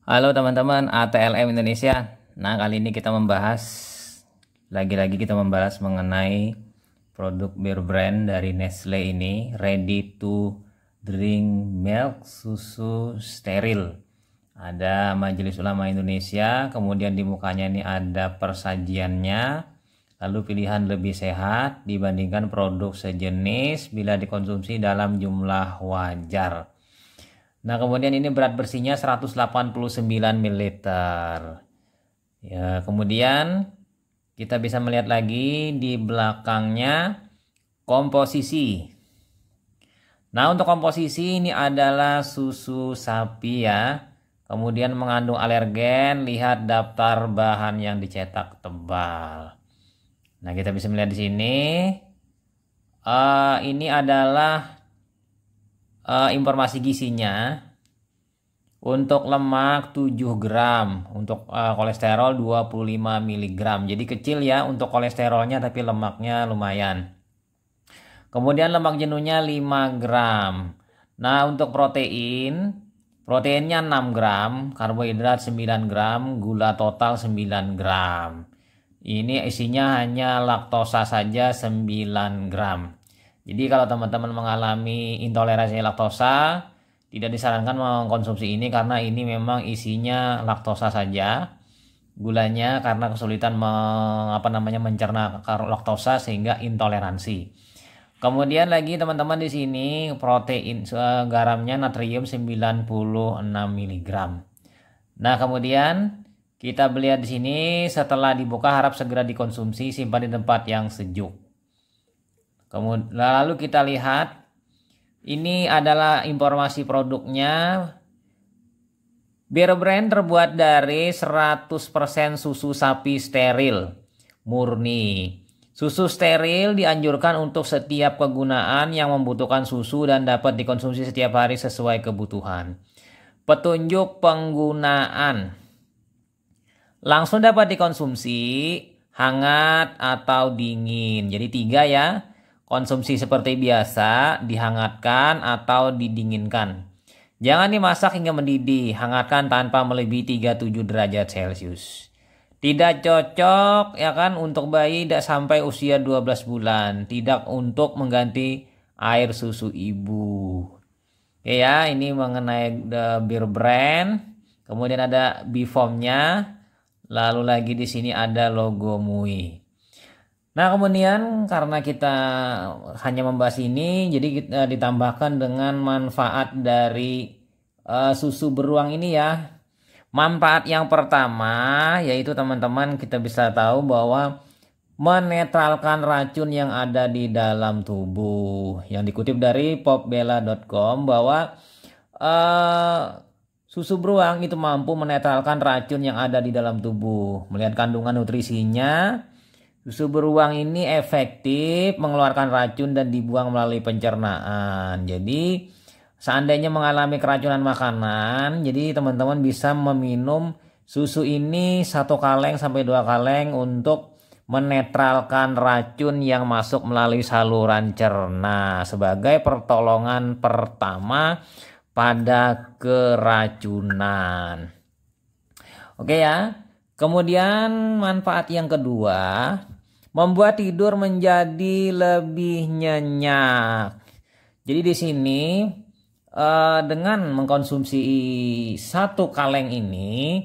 Halo teman-teman ATLM Indonesia. Nah, kali ini kita kita membahas mengenai produk bir brand dari Nestle ini, ready to drink milk susu steril. Ada Majelis Ulama Indonesia, kemudian di mukanya ini ada persajiannya, lalu pilihan lebih sehat dibandingkan produk sejenis bila dikonsumsi dalam jumlah wajar. Nah, kemudian ini berat bersihnya 189 ml. Ya, kemudian kita bisa melihat lagi di belakangnya komposisi. Nah, untuk komposisi ini adalah susu sapi ya. Kemudian mengandung alergen, lihat daftar bahan yang dicetak tebal. Nah, kita bisa melihat di sini. Ini adalah informasi gizinya. Untuk lemak 7 gram, untuk kolesterol 25 mg. Jadi kecil ya untuk kolesterolnya, tapi lemaknya lumayan. Kemudian lemak jenuhnya 5 gram. Nah, untuk proteinnya 6 gram, karbohidrat 9 gram, gula total 9 gram. Ini isinya hanya laktosa saja 9 gram. Jadi kalau teman-teman mengalami intoleransi laktosa, tidak disarankan mengkonsumsi ini karena ini memang isinya laktosa saja. Gulanya karena kesulitan mencerna laktosa sehingga intoleransi. Kemudian lagi teman-teman di sini protein garamnya natrium 96 mg. Nah, kemudian kita lihat di sini setelah dibuka harap segera dikonsumsi, simpan di tempat yang sejuk. Kemudian lalu kita lihat ini adalah informasi produknya. Bir brand terbuat dari 100% susu sapi steril murni. Susu steril dianjurkan untuk setiap kegunaan yang membutuhkan susu dan dapat dikonsumsi setiap hari sesuai kebutuhan. Petunjuk penggunaan. Langsung dapat dikonsumsi hangat atau dingin. Jadi 3 ya. Konsumsi seperti biasa, dihangatkan atau didinginkan. Jangan dimasak hingga mendidih, hangatkan tanpa melebihi 37 derajat Celcius. Tidak cocok ya kan untuk bayi tidak sampai usia 12 bulan, tidak untuk mengganti air susu ibu. Oke ya, ini mengenai bir brand. Kemudian ada Bifomnya, lalu lagi di sini ada logo MUI. Nah, kemudian karena kita hanya membahas ini, jadi kita ditambahkan dengan manfaat dari susu beruang ini ya. Manfaat yang pertama yaitu teman-teman kita bisa tahu bahwa menetralkan racun yang ada di dalam tubuh. Yang dikutip dari popbella.com bahwa susu beruang itu mampu menetralkan racun yang ada di dalam tubuh. Melihat kandungan nutrisinya, susu beruang ini efektif mengeluarkan racun dan dibuang melalui pencernaan. Jadi seandainya mengalami keracunan makanan, jadi teman-teman bisa meminum susu ini 1 kaleng sampai 2 kaleng untuk menetralkan racun yang masuk melalui saluran cerna sebagai pertolongan pertama pada keracunan. Oke ya. Kemudian manfaat yang kedua, membuat tidur menjadi lebih nyenyak. Jadi di sini dengan mengkonsumsi 1 kaleng ini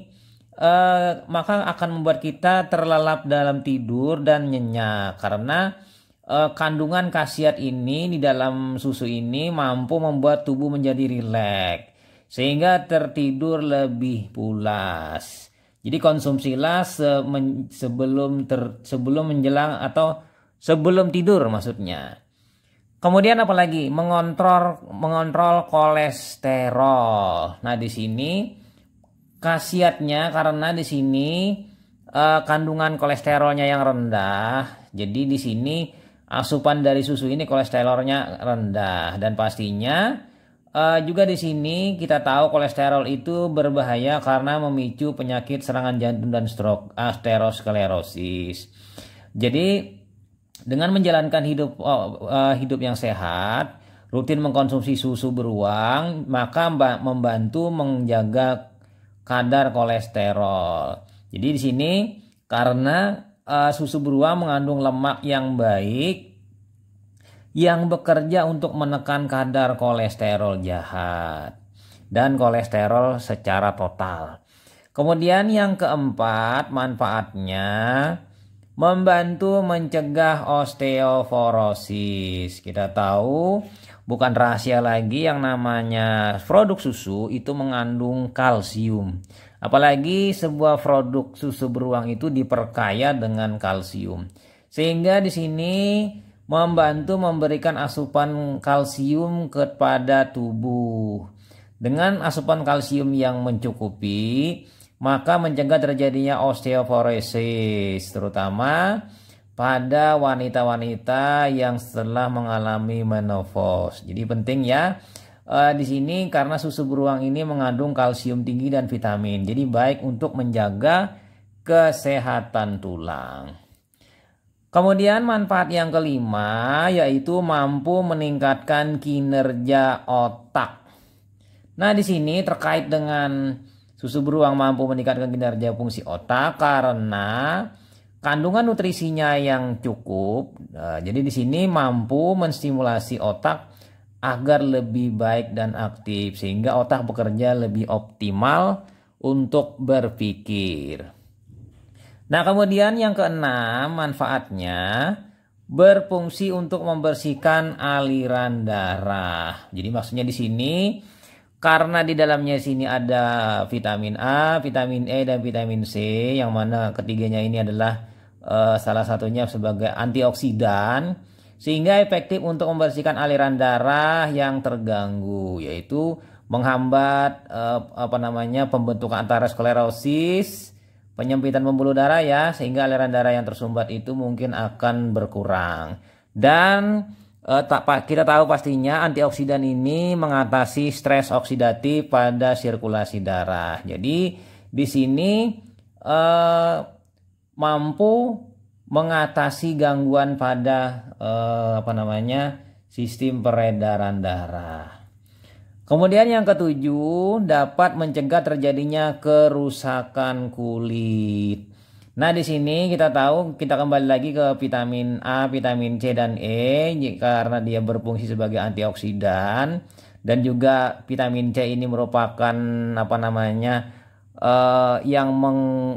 maka akan membuat kita terlelap dalam tidur dan nyenyak karena kandungan khasiat ini di dalam susu ini mampu membuat tubuh menjadi rileks sehingga tertidur lebih pulas. Jadi konsumsilah sebelum menjelang atau sebelum tidur maksudnya. Kemudian apalagi mengontrol kolesterol. Nah, di sini khasiatnya karena di sini kandungan kolesterolnya yang rendah. Jadi di sini asupan dari susu ini kolesterolnya rendah dan pastinya juga di sini kita tahu kolesterol itu berbahaya karena memicu penyakit serangan jantung dan stroke, aterosklerosis. Jadi dengan menjalankan hidup yang sehat, rutin mengkonsumsi susu beruang, maka membantu menjaga kadar kolesterol. Jadi di sini karena susu beruang mengandung lemak yang baik yang bekerja untuk menekan kadar kolesterol jahat dan kolesterol secara total. Kemudian yang keempat, manfaatnya membantu mencegah osteoporosis. Kita tahu bukan rahasia lagi yang namanya produk susu itu mengandung kalsium. Apalagi sebuah produk susu beruang itu diperkaya dengan kalsium. Sehingga di sini membantu memberikan asupan kalsium kepada tubuh. Dengan asupan kalsium yang mencukupi, maka mencegah terjadinya osteoporosis, terutama pada wanita-wanita yang setelah mengalami menopause. Jadi penting ya di sini karena susu beruang ini mengandung kalsium tinggi dan vitamin. Jadi baik untuk menjaga kesehatan tulang. Kemudian manfaat yang kelima yaitu mampu meningkatkan kinerja otak. Nah, di sini terkait dengan susu beruang mampu meningkatkan kinerja fungsi otak karena kandungan nutrisinya yang cukup. Jadi di sini mampu menstimulasi otak agar lebih baik dan aktif sehingga otak bekerja lebih optimal untuk berpikir. Nah, kemudian yang keenam manfaatnya berfungsi untuk membersihkan aliran darah. Jadi maksudnya di sini karena di dalamnya sini ada vitamin A, vitamin E, dan vitamin C, yang mana ketiganya ini adalah salah satunya sebagai antioksidan, sehingga efektif untuk membersihkan aliran darah yang terganggu, yaitu menghambat pembentukan aterosklerosis, penyempitan pembuluh darah ya, sehingga aliran darah yang tersumbat itu mungkin akan berkurang. Dan kita tahu pastinya antioksidan ini mengatasi stres oksidatif pada sirkulasi darah. Jadi di sini mampu mengatasi gangguan pada sistem peredaran darah. Kemudian yang ketujuh, dapat mencegah terjadinya kerusakan kulit. Nah, di sini kita tahu kita kembali lagi ke vitamin A, vitamin C dan E karena dia berfungsi sebagai antioksidan, dan juga vitamin C ini merupakan yang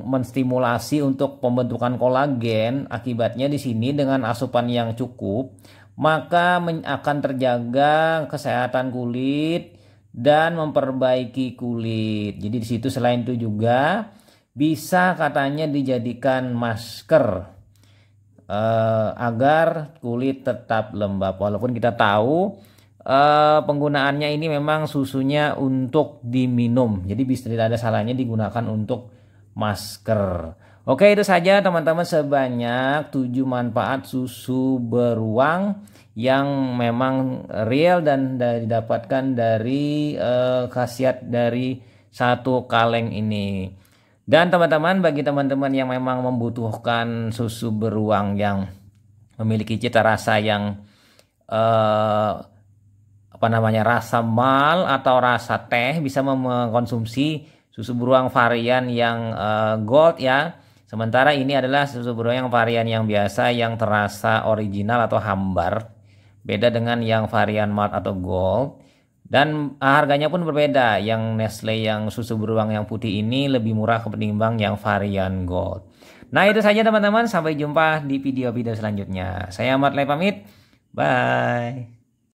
menstimulasi untuk pembentukan kolagen. Akibatnya di sini dengan asupan yang cukup maka akan terjaga kesehatan kulit dan memperbaiki kulit. Jadi di situ selain itu juga bisa katanya dijadikan masker agar kulit tetap lembab. Walaupun kita tahu penggunaannya ini memang susunya untuk diminum. Jadi bisa tidak ada salahnya digunakan untuk masker. Oke, itu saja teman-teman sebanyak 7 manfaat susu beruang yang memang real dan didapatkan dari khasiat dari satu kaleng ini. Dan teman-teman, bagi teman-teman yang memang membutuhkan susu beruang yang memiliki cita rasa yang rasa mal atau rasa teh, bisa mengkonsumsi susu beruang varian yang gold ya. Sementara ini adalah susu beruang yang varian yang biasa yang terasa original atau hambar. Beda dengan yang varian malt atau gold. Dan harganya pun berbeda. Yang Nestle yang susu beruang yang putih ini lebih murah ketimbang yang varian gold. Nah, itu saja teman-teman. Sampai jumpa di video-video selanjutnya. Saya Ahmad Lai pamit. Bye.